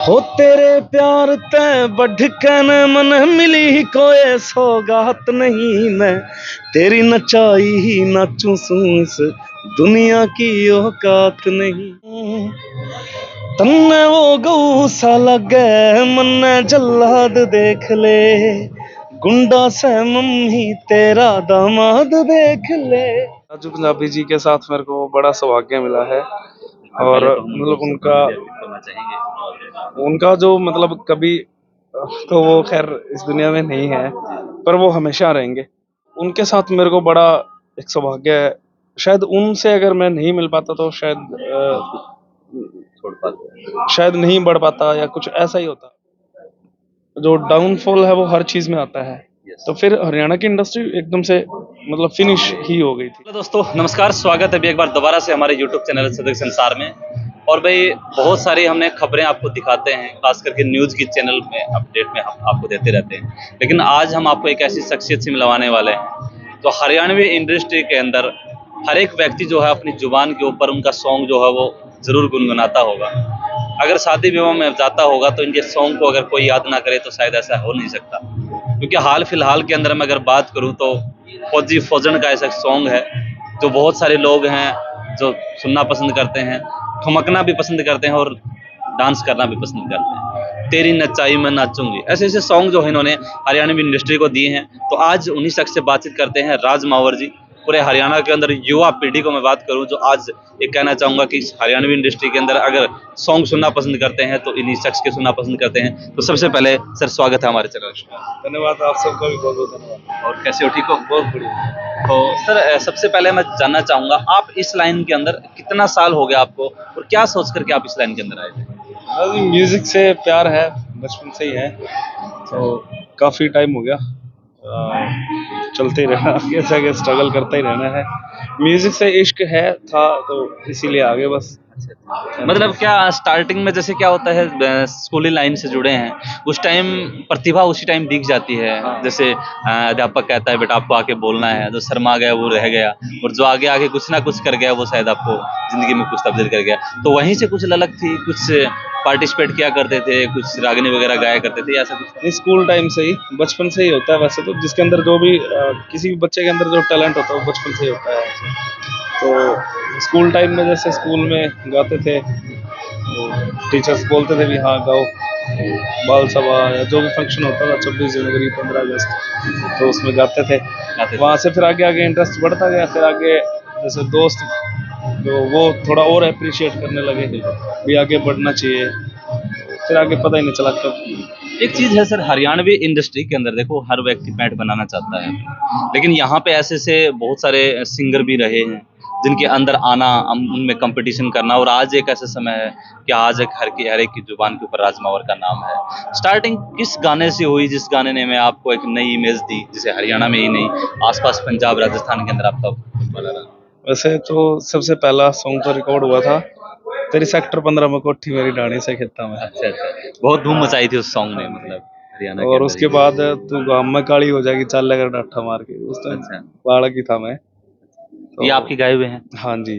हो तेरे प्यार ते बढ़कन मन मिली कोई सौगात नहीं। मैं तेरी नचाई ही नाचूं सू इस दुनिया की औकात नहीं। तन्ने वो गऊ सा लगे मन्ने जल्लाद देख ले, गुंडा से मम्मी तेरा दामाद देख ले। राजू पंजाबी जी के साथ मेरे को बड़ा सौभाग्य मिला है और मतलब उनका जो मतलब कभी तो वो खैर इस दुनिया में नहीं है पर वो हमेशा रहेंगे। उनके साथ मेरे को बड़ा एक सौभाग्य है। शायद उनसे अगर मैं नहीं मिल पाता तो शायद नहीं बढ़ पाता या कुछ ऐसा ही होता। जो डाउनफॉल है वो हर चीज में आता है। तो फिर हरियाणा की इंडस्ट्री एकदम से मतलब फिनिश ही हो गई थी। हेलो दोस्तों, नमस्कार। स्वागत है अभी एक बार दोबारा से हमारे YouTube चैनल सदक संसार में। और भाई बहुत सारी हमने खबरें आपको दिखाते हैं, खास करके न्यूज़ की चैनल में अपडेट में हम आपको देते रहते हैं। लेकिन आज हम आपको एक ऐसी शख्सियत से मिलवाने वाले हैं तो हरियाणवी इंडस्ट्री के अंदर हर एक व्यक्ति जो है अपनी जुबान के ऊपर उनका सॉन्ग जो है वो ज़रूर गुनगुनाता होगा। अगर शादी विवाह में जाता होगा तो इनके सॉन्ग को अगर कोई याद ना करे तो शायद ऐसा हो नहीं सकता। क्योंकि हाल फिलहाल के अंदर मैं अगर बात करूं तो फौजी फौजन का ऐसा सॉन्ग है जो बहुत सारे लोग हैं जो सुनना पसंद करते हैं, ठुमकना भी पसंद करते हैं और डांस करना भी पसंद करते हैं। तेरी नचाई मैं नाचूंगी, ऐसे ऐसे सॉन्ग जो है इन्होंने हरियाणवी इंडस्ट्री को दिए हैं। तो आज उन्हीं शख्स से बातचीत करते हैं, राज मावर जी। पूरे हरियाणा के अंदर युवा पीढ़ी को मैं बात करूं जो आज ये कहना चाहूँगा कि हरियाणवी इंडस्ट्री के अंदर अगर सॉन्ग सुनना पसंद करते हैं तो इन्हीं शख्स के सुनना पसंद करते हैं। तो सबसे पहले सर स्वागत है हमारे चैनल में। धन्यवाद, आप सबका भी बहुत बहुत धन्यवाद। और कैसे हो, ठीक हो? बहुत बढ़िया। तो सर सबसे पहले मैं जानना चाहूँगा आप इस लाइन के अंदर कितना साल हो गया आपको और क्या सोच करके आप इस लाइन के अंदर आए थे? म्यूजिक से प्यार है, बचपन से ही है, तो काफी टाइम हो गया। चलते ही रहना, कैसे आगे स्ट्रगल करता ही रहना है। म्यूजिक से इश्क है था तो इसीलिए आगे बस। मतलब क्या स्टार्टिंग में जैसे क्या होता है, स्कूली लाइन से जुड़े हैं उस टाइम प्रतिभा उसी टाइम दिख जाती है। जैसे अध्यापक कहता है बेटा आपको आके बोलना है, जो शर्मा गया वो रह गया और जो आगे आगे कुछ ना कुछ कर गया वो शायद आपको जिंदगी में कुछ तब्दील कर गया। तो वहीं से कुछ ललक थी, कुछ पार्टिसिपेट किया करते थे, कुछ रागनी वगैरह गाया करते थे, ऐसा कुछ? स्कूल टाइम से ही, बचपन से ही होता है वैसे तो। जिसके अंदर जो भी किसी भी बच्चे के अंदर जो टैलेंट होता है वो बचपन से ही होता है। तो स्कूल टाइम में जैसे स्कूल में गाते थे तो टीचर्स बोलते थे भी हाँ गाओ। बाल सभा या जो भी फंक्शन होता था, 26 जनवरी 15 अगस्त, तो उसमें गाते थे। वहाँ से फिर आगे आगे इंटरेस्ट बढ़ता गया। फिर आगे जैसे दोस्त तो वो थोड़ा और अप्रिशिएट करने लगे भी आगे बढ़ना चाहिए। फिर आगे पता ही नहीं चला कब। एक चीज है सर, हरियाणवी इंडस्ट्री के अंदर देखो हर व्यक्ति पैंट बनाना चाहता है, लेकिन यहाँ पे ऐसे से बहुत सारे सिंगर भी रहे हैं जिनके अंदर आना, उनमें कंपटीशन करना। और आज एक ऐसा समय है कि आज एक हर एक की जुबान के ऊपर राज मावर का नाम है। स्टार्टिंग किस गाने से हुई जिस गाने ने में आपको एक नई इमेज दी, जिसे हरियाणा में ही नहीं आसपास पंजाब राजस्थान के अंदर आपका बना रहा? वैसे तो सबसे पहला सॉन्ग तो रिकॉर्ड हुआ था तेरी सेक्टर 15 में कोठी मेरी डाणी से खेता में। अच्छा, बहुत धूम मचाई थी उस सॉन्ग ने, मतलब हरियाणा के और अंदर उसके ही। बाद तू गाँव में काली हो जाएगी चल लगा डाठा मार के, उस टाइम अच्छा, बालक ही था मैं। तो ये आपके गाए हुए हैं? हाँ जी।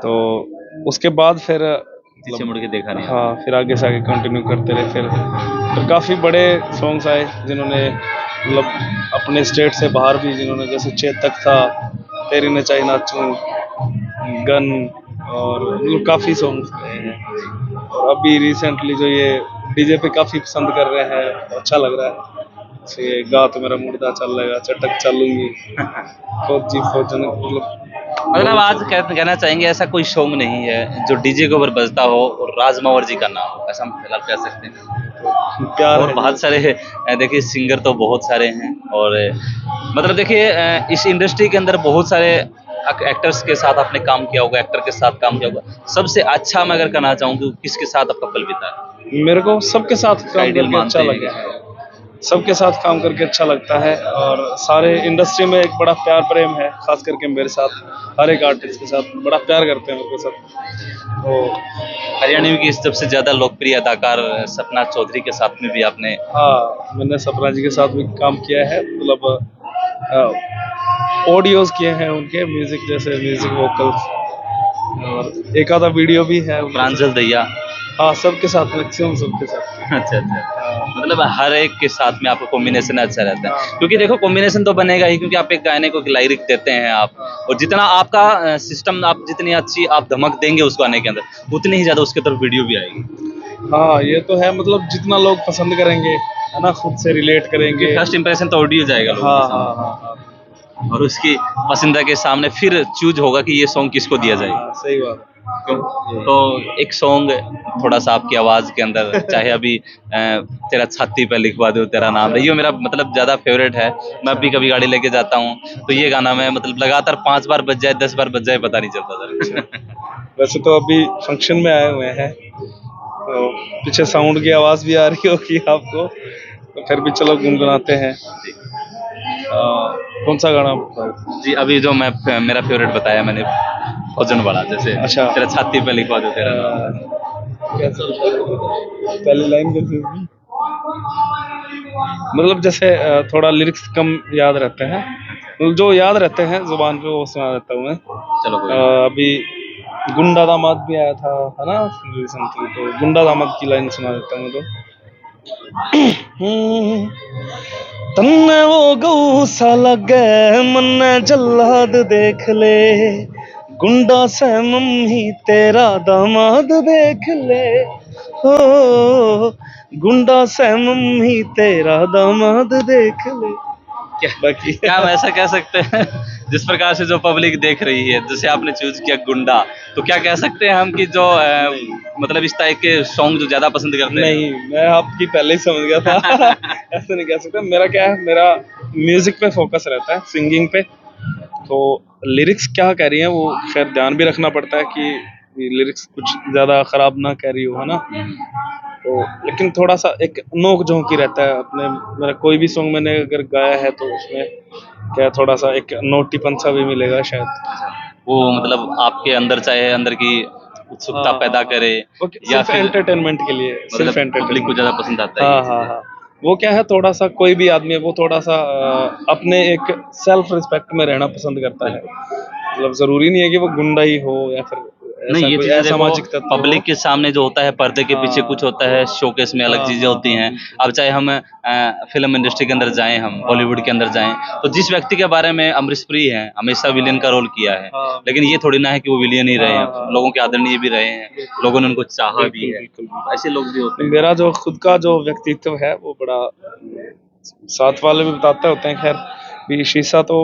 तो उसके बाद फिर पीछे मुड़ के देखा नहीं आपने? हाँ, फिर आगे से आगे कंटिन्यू करते रहे। फिर काफ़ी बड़े सॉन्ग्स आए जिन्होंने मतलब अपने स्टेट से बाहर भी, जिन्होंने जैसे चेतक था, तेरी नचाई नाचूं, गन, और मतलब काफ़ी सॉन्ग्स गए हैं। और अभी रिसेंटली जो ये डीजे पे काफ़ी पसंद कर रहे हैं, अच्छा लग रहा है। जैसे गा तो मेरा मुर्दा चल लेगा, चटक चलूंगी, फौजी फौजन, मतलब आज कहना चाहेंगे ऐसा कोई सॉन्ग नहीं है जो डीजे के ऊपर बजता हो और राज मावर जी का नाम हो, ऐसा हम फिलहाल कह सकते हैं। प्यार और है। बहुत सारे देखिए सिंगर तो बहुत सारे हैं। और मतलब देखिए इस इंडस्ट्री के अंदर बहुत सारे एक्टर्स के साथ आपने काम किया होगा, एक्टर के साथ काम किया होगा। सबसे अच्छा मैं अगर कहना चाहूँ कि किसके साथ आपका पल बीता है? मेरे को सबके साथ काम आइडियल करके अच्छा मानते हैं लगा है। सबके साथ काम करके अच्छा लगता है और सारे इंडस्ट्री में एक बड़ा प्यार प्रेम है, खास करके मेरे साथ। हर एक आर्टिस्ट के साथ बड़ा प्यार करते हैं मेरे को सब। तो हरियाणवी की सबसे ज्यादा लोकप्रिय अदाकार सपना चौधरी के साथ में भी आपने? हाँ, मैंने सपना जी के साथ भी काम किया है। मतलब ऑडियोज किए हैं उनके, म्यूजिक जैसे म्यूजिक वोकल्स, और एक आधा वीडियो भी है। प्रांजल दैया? हाँ, सबके साथ, मैक्सिमम सबके साथ। अच्छा अच्छा, हाँ, मतलब हर एक के साथ में आपका कॉम्बिनेशन अच्छा रहता है, हाँ, क्योंकि देखो कॉम्बिनेशन तो बनेगा ही, क्योंकि आप एक गाने को लाइरिक देते हैं आप, हाँ, और जितना आपका सिस्टम, आप जितनी अच्छी आप धमक देंगे उस गाने के अंदर, उतनी ही ज्यादा उसके तरफ वीडियो भी आएगी। हाँ, ये तो है, मतलब जितना लोग पसंद करेंगे, है ना, खुद से रिलेट क्योंकि करेंगे। फर्स्ट इंप्रेशन तो ऑडियो जाएगा लोगों हाँ, के हाँ, सामने, हाँ, हाँ, और उसकी पसंदीदा के सामने फिर चूज होगा कि ये सॉन्ग किसको दिया जाए। हाँ, सही बात क्यों? तो एक सॉन्ग थोड़ा सा आपकी आवाज के अंदर, चाहे अभी तेरा छाती पे लिखवा दो तेरा नाम, अच्छा, ये मेरा मतलब ज्यादा फेवरेट है। मैं अच्छा, भी कभी गाड़ी लेके जाता हूँ तो अच्छा, ये गाना मैं मतलब लगातार 5 बार बज जाए 10 बार बज जाए पता नहीं चलता अच्छा। सर। वैसे तो अभी फंक्शन में आए हुए हैं, तो पीछे साउंड की आवाज भी आ रही होगी आपको, तो फिर भी चलो गुनगुनाते हैं। जी कौन सा गाना बताओ? जी, अभी जो मैं मेरा फेवरेट बताया मैंने, भोजन वाला, जैसे अच्छा, तेरा छाती पे लिखवा दो तेरा नाम। कैसा होता है? पहली लाइन कैसी होगी? मतलब जैसे थोड़ा लिरिक्स कम याद रहते हैं, मतलब जो याद रहते हैं जुबान पे वो सुना देता हूँ मैं। चलो कोई नहीं। अभी गुंडा दामाद भी आया था, है ना, रिसेंटली, तो गुंडा दामाद की लाइन सुना देता हूँ तो। तन्ने वो गौशाला गए मन्ने जल्लाद देख ले, गुंडा से मम्मी तेरा दामाद देख ले, हो गुंडा से मम्मी तेरा दामाद देख ले। क्या बाकी क्या हम ऐसा कह सकते हैं, जिस प्रकार से जो पब्लिक देख रही है, जैसे आपने चूज किया गुंडा, तो क्या कह सकते हैं हम कि जो मतलब इस टाइप के सॉन्ग जो ज्यादा पसंद करते हैं? नहीं, मैं आपकी पहले ही समझ गया था। ऐसा नहीं कह सकता। मेरा क्या है, मेरा म्यूजिक पे फोकस रहता है, सिंगिंग पे। तो लिरिक्स क्या कह रही हैं वो खैर ध्यान भी रखना पड़ता है कि लिरिक्स कुछ ज्यादा खराब ना कह रही हो, है ना। तो लेकिन थोड़ा सा एक नोक झोंक ही रहता है अपने। मेरा कोई भी सॉन्ग मैंने अगर गाया है तो उसमें क्या थोड़ा सा एक नोटीपन सा भी मिलेगा शायद। वो मतलब आपके अंदर, चाहे अंदर की उत्सुकता हाँ, पैदा हाँ, करे, वो या सिर्फ फिर एंटरटेनमेंट के लिए, मतलब सिर्फ पब्लिक को एंटरटेनमेंट। ज्यादा पसंद आता है ये हाँ, हाँ, चीजें। हाँ। वो क्या है, थोड़ा सा कोई भी आदमी है वो थोड़ा सा अपने एक सेल्फ रिस्पेक्ट में रहना पसंद करता है। बिल्कुल। मतलब जरूरी नहीं है कि वो गुंडा ही हो या फिर नहीं, ऐसा ये कोई चीजें देखो, असामाजिक तत्व हो। पब्लिक के सामने जो होता है पर्दे के पीछे कुछ हाँ, होता है, शोकेस में अलग हाँ, चीजें हाँ, होती हाँ, हैं। बिल्कुल। अब चाहे हम फिल्म इंडस्ट्री के अंदर जाएं, हम हाँ, बॉलीवुड के अंदर जाएं, तो जिस व्यक्ति के बारे में अमरीश पुरी हैं, हमेशा विलेन का रोल किया है, हाँ, लेकिन ये थोड़ी ना है कि वो विलेन ही रहे हाँ, हैं, हाँ, लोगों के आदरणीय भी रहे हैं, बिल्कुल, लोगों ने उनको चाहा भी बिल्कुल, है, बिल्कुल, तो ऐसे लोग भी होते बिल्कुल। हैं। मेरा जो खुद का जो व्यक्तित्व है वो बड़ा, साथ वाले भी बताते होते हैं, खैर भी शीशा तो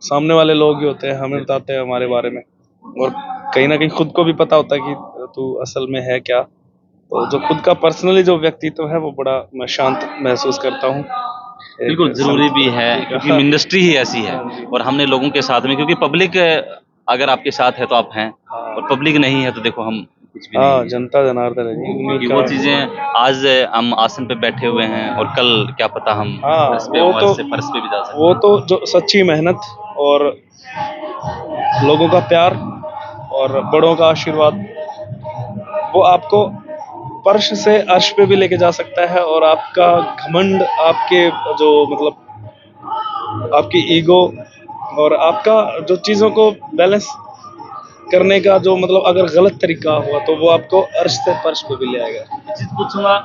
सामने वाले लोग ही होते हैं, हमें बताते हैं हमारे बारे में। और कहीं ना कहीं खुद को भी पता होता है कि तू असल में है क्या। तो जो खुद का पर्सनली जो व्यक्तित्व है वो बड़ा मैं शांत महसूस करता हूँ। एक बिल्कुल जरूरी भी है, संतुलित क्योंकि इंडस्ट्री ही ऐसी है, हाँ जी। और हमने लोगों के साथ में, क्योंकि पब्लिक अगर आपके साथ है तो आप हैं, हाँ, और पब्लिक नहीं है तो देखो हम कुछ भी नहीं हाँ, है। जनता जनार्दन है जी, उन्हीं क्योंकि का। वो चीजें आज हम आसन पे बैठे हुए हैं, और कल क्या पता हम हाँ, फर्श पे, हमारे से फर्श पे भी जा सकते वो तो जो सच्ची मेहनत और लोगों का प्यार और बड़ों का आशीर्वाद, वो आपको फर्श से अर्श पे भी लेके जा सकता है। और आपका घमंड, आपके जो मतलब आपकी ईगो और आपका जो चीज़ों को बैलेंस करने का जो मतलब अगर गलत तरीका हुआ तो वो आपको अर्श से फर्श पे भी ले आएगा। हैं। चीज पूछूंगा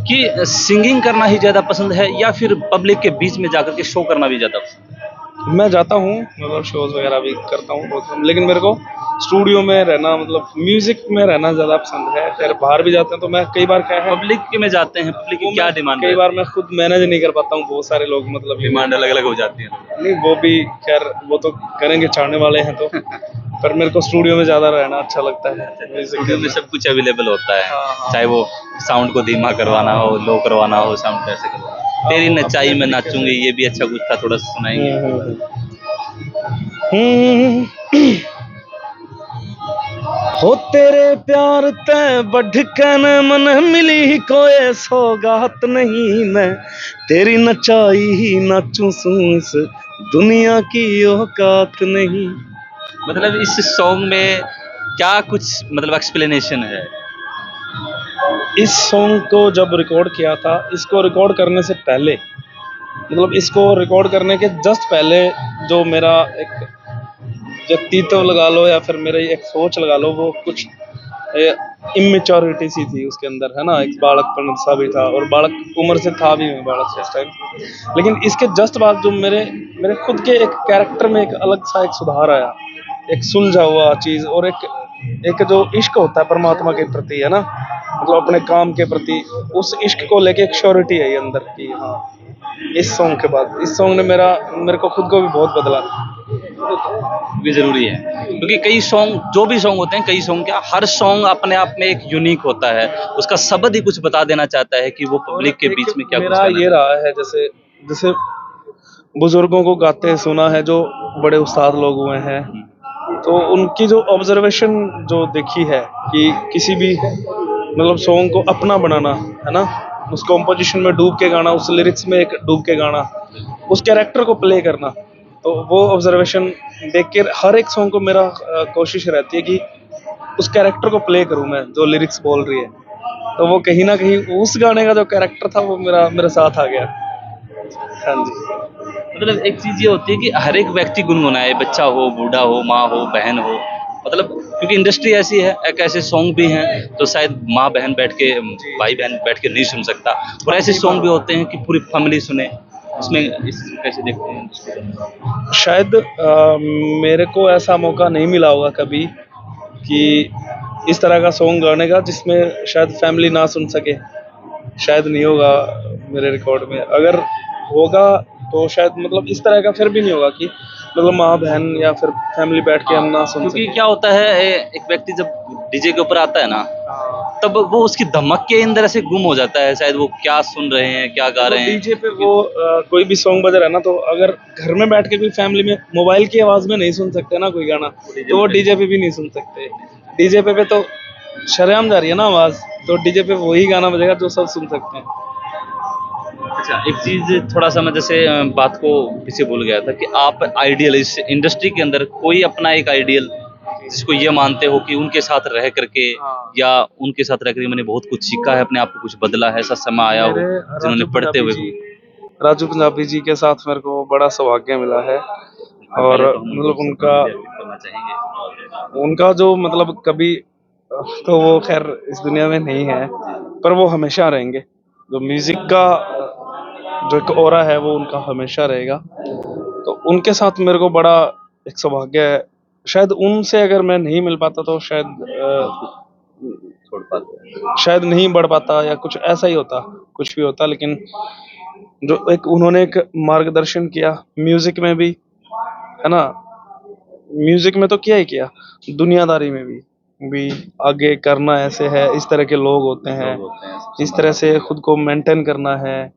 कि सिंगिंग करना ही ज्यादा पसंद है, या फिर पब्लिक के बीच में जाकर के शो करना भी ज्यादा पसंद है? मैं जाता हूँ, मतलब शोज वगैरह भी करता हूँ बहुत कम, लेकिन मेरे को स्टूडियो में रहना, मतलब म्यूजिक में रहना ज़्यादा पसंद है। फिर बाहर भी जाते हैं तो मैं कई बार क्या है, पब्लिक के में जाते हैं, पब्लिक की वो क्या मैं डिमांड कई रहती बार मैं खुद मैनेज नहीं कर पाता हूँ, बहुत सारे लोग मतलब है? डिमांड अलग अलग हो जाती है। नहीं, वो भी खैर वो तो करेंगे, चाहने वाले हैं तो। पर मेरे को स्टूडियो में ज़्यादा रहना अच्छा लगता है, म्यूजिक स्टूडियो में करना। सब कुछ अवेलेबल होता है, हाँ, हाँ, चाहे वो साउंड को धीमा करवाना हो, लो करवाना हो, साउंड कैसे करवाना। तेरी वो नचाई अपने में तरीके से। नाचूंगी, ये भी अच्छा कुछ था, थोड़ा सा सुनाएंगे? हम्म। हो तेरे प्यार ते बढ़कन मन मिली कोई सौगात नहीं, मैं तेरी नचाई ही नाचूं सूं, इस दुनिया की औकात नहीं। मतलब इस सॉन्ग में क्या कुछ मतलब एक्सप्लेनेशन है? इस सॉन्ग को जब रिकॉर्ड किया था, इसको रिकॉर्ड करने से पहले, मतलब इसको रिकॉर्ड करने के जस्ट पहले, जो मेरा एक व्यक्तित्व लगा लो या फिर मेरी एक सोच लगा लो, वो कुछ इमेच्योरिटी सी थी उसके अंदर, है ना, एक बालकपन सा भी था, और बालक उम्र से था भी मैं बालक उस टाइम। लेकिन इसके जस्ट बाद जो मेरे मेरे खुद के एक कैरेक्टर में एक अलग सा एक सुधार आया, एक सुलझा हुआ चीज, और एक जो इश्क होता है परमात्मा के प्रति, है ना, मतलब अपने काम के प्रति, उस इश्क को लेके एक श्योरिटी है अंदर की। हाँ, इस सॉन्ग के बाद इस सॉन्ग ने मेरे को खुद को भी बहुत बदला। भी जरूरी है, क्योंकि कई सॉन्ग, जो भी सॉन्ग होते हैं, कई सॉन्ग क्या, हर सॉन्ग अपने आप में एक यूनिक होता है, उसका शब्द ही कुछ बता देना चाहता है कि वो पब्लिक के बीच में क्या कुछ मेरा कहना ये चाहता रहा है, जैसे जैसे बुजुर्गों को गाते सुना है, जो बड़े उस्ताद लोग हुए हैं, तो उनकी जो ऑब्जर्वेशन जो देखी है कि किसी भी मतलब सॉन्ग को अपना बनाना, है ना, उस कॉम्पोजिशन में डूब के गाना, उस लिरिक्स में एक डूब के गाना, उस कैरेक्टर को प्ले करना, तो वो ऑब्जर्वेशन देख के हर एक सॉन्ग को मेरा कोशिश रहती है कि उस कैरेक्टर को प्ले करूं मैं, जो लिरिक्स बोल रही है। तो वो कहीं ना कहीं उस गाने का जो कैरेक्टर था वो मेरा मेरे साथ आ गया। हाँ जी। मतलब एक चीज ये होती है कि हर एक व्यक्ति गुनगुनाए, बच्चा हो, बूढ़ा हो, माँ हो, बहन हो, मतलब क्योंकि इंडस्ट्री ऐसी है, एक ऐसे सॉन्ग भी हैं तो शायद माँ बहन बैठ के, भाई बहन बैठ के नहीं सुन सकता, और ऐसे सॉन्ग भी होते हैं कि पूरी फैमिली सुने। इसमें इस कैसे देखते हैं industry को? शायद मेरे को ऐसा मौका नहीं मिला होगा कभी कि इस तरह का सॉन्ग गाने का जिसमें शायद फैमिली ना सुन सके। शायद नहीं होगा मेरे रिकॉर्ड में। अगर होगा तो शायद मतलब इस तरह का फिर भी नहीं होगा कि मतलब माँ बहन या फिर फैमिली बैठ के हम ना सुन क्योंकि सके। क्या होता है, एक व्यक्ति जब डीजे के ऊपर आता है ना, तब वो उसकी धमक के अंदर ऐसे गुम हो जाता है, शायद वो क्या सुन रहे हैं, क्या गा रहे हैं। डीजे पे वो कोई भी सॉन्ग बज रहा है ना, तो अगर घर में बैठ के कोई फैमिली में मोबाइल की आवाज में नहीं सुन सकते ना कोई गाना, तो वो डीजे पे भी नहीं सुन सकते। डीजे पे तो शरेआम जा रही है ना आवाज, तो डीजे पे वही गाना बजेगा जो सब सुन सकते हैं। अच्छा, एक चीज थोड़ा सा मैं जैसे बात को पीछे भूल गया था कि आप आइडियल इस इंडस्ट्री के अंदर कोई अपना एक आइडियल जिसको ये मानते हो कि उनके साथ रह करके, हाँ। या उनके साथ रह करके मैंने बहुत कुछ सीखा है, अपने आप को कुछ बदला है, ऐसा समय आया हो मेरे जिन्होंने पढ़ते हुए। राजू पंजाबी जी के साथ मेरे को बड़ा सौभाग्य मिला है। और पहले तो हम उनको मतलब उनका श्रद्धांजलि अर्पित करना चाहेंगे। उनका जो मतलब कभी तो वो खैर इस दुनिया में नहीं है, पर वो हमेशा रहेंगे। जो म्यूजिक का जो एक ऑरा है वो उनका हमेशा रहेगा। तो उनके साथ मेरे को बड़ा एक सौभाग्य है। शायद उनसे अगर मैं नहीं मिल पाता तो छोड़ पाते। शायद नहीं बढ़ पाता, या कुछ ऐसा ही होता, कुछ भी होता। लेकिन जो एक उन्होंने एक मार्गदर्शन किया म्यूजिक में है ना, म्यूजिक में तो किया ही किया, दुनियादारी में भी आगे करना ऐसे है, इस तरह के लोग होते हैं, इस तरह से खुद को मेंटेन करना है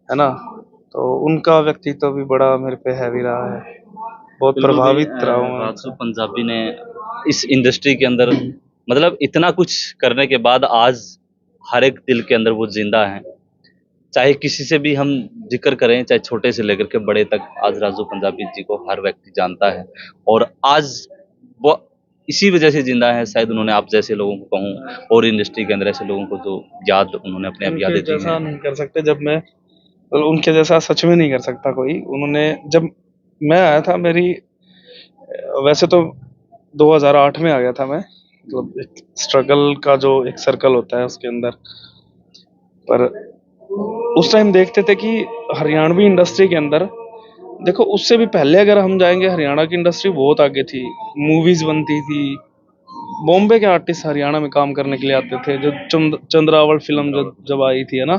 ना। तो उनका व्यक्तित्व भी बड़ा मेरे पे हैवी रहा है, बहुत बिल्कुल भी, प्रभावित रहा हूँ मैं राजू उनसे। पंजाबी ने इस इंडस्ट्री के अंदर मतलब इतना कुछ करने के बाद आज हर एक दिल के अंदर वो जिंदा है। चाहे किसी से भी हम जिक्र करें, चाहे छोटे से लेकर के बड़े तक, आज राजू पंजाबी जी को हर व्यक्ति जानता है, और आज वो इसी वजह से जिंदा है। शायद उन्होंने आप जैसे लोगों को कहूँ, और इंडस्ट्री के अंदर ऐसे लोगों को जो याद उन्होंने अपने आप उनके यादें दी जैसा हैं। नहीं कर सकते, जब मैं मतलब उनके जैसा सच में नहीं कर सकता कोई। उन्होंने जब मैं आया था मेरी वैसे तो 2008 में आ गया था मैं, मतलब एक स्ट्रगल का जो एक सर्कल होता है उसके अंदर। पर उस टाइम देखते थे कि हरियाणवी इंडस्ट्री के अंदर, देखो उससे भी पहले अगर हम जाएंगे, हरियाणा की इंडस्ट्री बहुत आगे थी, मूवीज बनती थी, बॉम्बे के आर्टिस्ट हरियाणा में काम करने के लिए आते थे। जो चंद्रावल फिल्म जब जब आई थी, है ना,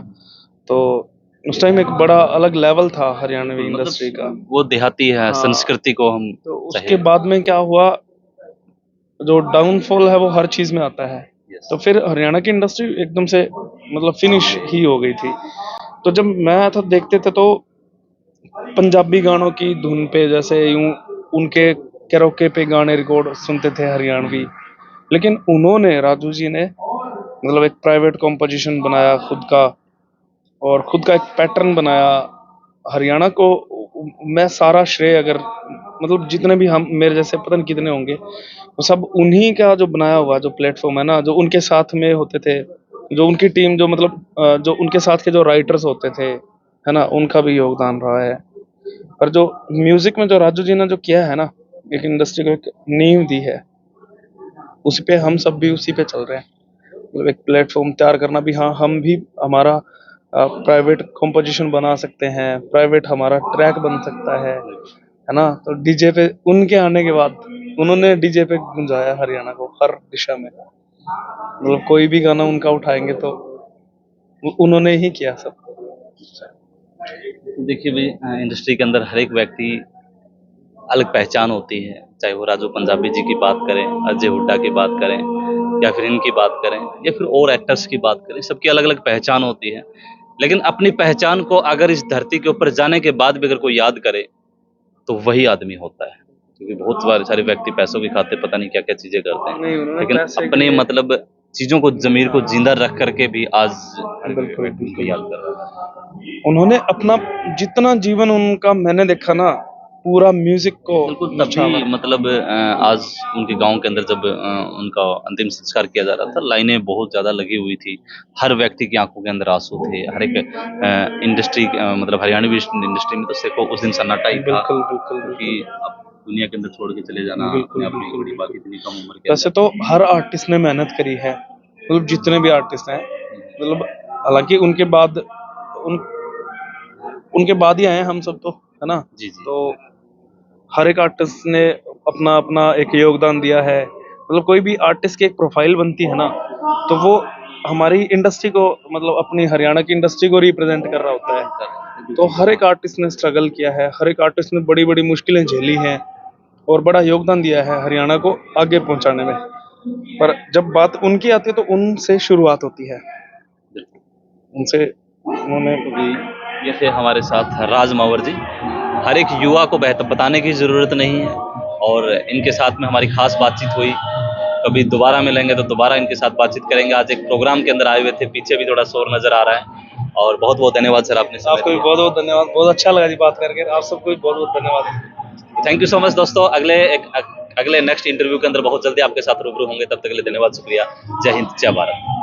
तो उस टाइम एक बड़ा अलग लेवल था हरियाणवी इंडस्ट्री का। मतलब वो देहाती है, हाँ, संस्कृति को हम तो उसके चाहे। बाद में क्या हुआ, जो डाउनफॉल है वो हर चीज में आता है। तो फिर हरियाणा की इंडस्ट्री एकदम से मतलब फिनिश ही हो गई थी। तो जब मैं आया था देखते थे तो पंजाबी गानों की धुन पे जैसे यूं उनके कैरोके पे गाने रिकॉर्ड सुनते थे हरियाणवी। लेकिन उन्होंने, राजू जी ने, मतलब एक प्राइवेट कॉम्पोजिशन बनाया खुद का, और खुद का एक पैटर्न बनाया हरियाणा को। मैं सारा श्रेय, अगर मतलब जितने भी हम मेरे जैसे पता नहीं कितने होंगे, वो सब उन्हीं का जो बनाया हुआ जो प्लेटफॉर्म है ना, जो उनके साथ में होते थे, जो उनकी टीम, जो मतलब जो उनके साथ के जो राइटर्स होते थे, है ना, उनका भी योगदान रहा है। पर जो म्यूजिक में जो राजू जी ने जो किया है ना, एक इंडस्ट्री को एक नींव दी है, उसी पे हम सब भी उसी पे चल रहे हैं। मतलब एक प्लेटफॉर्म तैयार करना भी, हाँ हम भी हमारा प्राइवेट कंपोजिशन बना सकते हैं, प्राइवेट हमारा ट्रैक बन सकता है ना। तो डीजे पे उनके आने के बाद उन्होंने डीजे पे गुंजाया हरियाणा को हर दिशा में, मतलब कोई भी गाना उनका उठाएंगे तो उन्होंने ही किया सब। देखिए भाई, इंडस्ट्री के अंदर हर एक व्यक्ति अलग पहचान होती है, चाहे वो राजू पंजाबी जी की बात करें, अजय हुड्डा की बात करें, या फिर इनकी बात करें, या फिर और एक्टर्स की बात करें, सबकी अलग अलग पहचान होती है। लेकिन अपनी पहचान को अगर इस धरती के ऊपर जाने के बाद भी अगर कोई याद करे तो वही आदमी होता है, क्योंकि बहुत सारे व्यक्ति पैसों की खातिर पता नहीं क्या क्या चीजें करते हैं, नहीं, उन्होंने लेकिन पैसे अपने के मतलब चीजों को, जमीर को जिंदा रख करके भी आज बिल्कुल व्यक्ति उनको याद कर रहा है। उन्होंने अपना जितना जीवन उनका मैंने देखा ना, पूरा म्यूजिक को बिल्कुल, निछावर। तभी मतलब आज उनके गांव के अंदर जब उनका अंतिम संस्कार किया जा रहा था, लाइनें बहुत ज़्यादा लगी हुई थी, हर व्यक्ति की आंखों के अंदर आंसू थे, हर एक इंडस्ट्री मतलब हरियाणवी इंडस्ट्री में तो देखो उस दिन सन्नाटा ही था, बिल्कुल बिल्कुल क्योंकि बिल्कुल अब दुनिया के अंदर छोड़ के चले जाना बिल्कुल अपने आप में एक बिल्कुल बड़ी बात, बिल्कुल। इतनी कम उम्र के वैसे अंदर। तो हर आर्टिस्ट ने मेहनत करी है, मतलब जितने भी आर्टिस्ट हैं, मतलब हालांकि उनके बाद ही आए हैं हम सब तो, है ना। जी जी। तो हर एक आर्टिस्ट ने अपना अपना एक योगदान दिया है, मतलब कोई भी आर्टिस्ट की एक प्रोफाइल बनती है ना, तो वो हमारी इंडस्ट्री को, मतलब अपनी हरियाणा की इंडस्ट्री को रिप्रेजेंट कर रहा होता है। तो हर एक आर्टिस्ट ने स्ट्रगल किया है, हर एक आर्टिस्ट ने बड़ी बड़ी मुश्किलें झेली हैं और बड़ा योगदान दिया है हरियाणा को आगे पहुंचाने में। पर जब बात उनकी आती है तो उनसे शुरुआत होती है, उनसे उन्होंने ये थे हमारे साथ राज मावर जी। हर एक युवा को बेहतर बताने की ज़रूरत नहीं है, और इनके साथ में हमारी खास बातचीत हुई। कभी दोबारा मिलेंगे तो दोबारा इनके साथ बातचीत करेंगे। आज एक प्रोग्राम के अंदर आए हुए थे, पीछे भी थोड़ा शोर नज़र आ रहा है। और बहुत बहुत धन्यवाद सर, आपने समय आपको भी दिया। बहुत बहुत धन्यवाद, बहुत अच्छा लगा जी बात करके, आप सबको भी बहुत बहुत धन्यवाद। थैंक यू सो मच दोस्तों। अगले नेक्स्ट इंटरव्यू के अंदर बहुत जल्दी आपके साथ रूबरू होंगे, तब तक के लिए धन्यवाद, शुक्रिया। जय हिंद, जय भारत।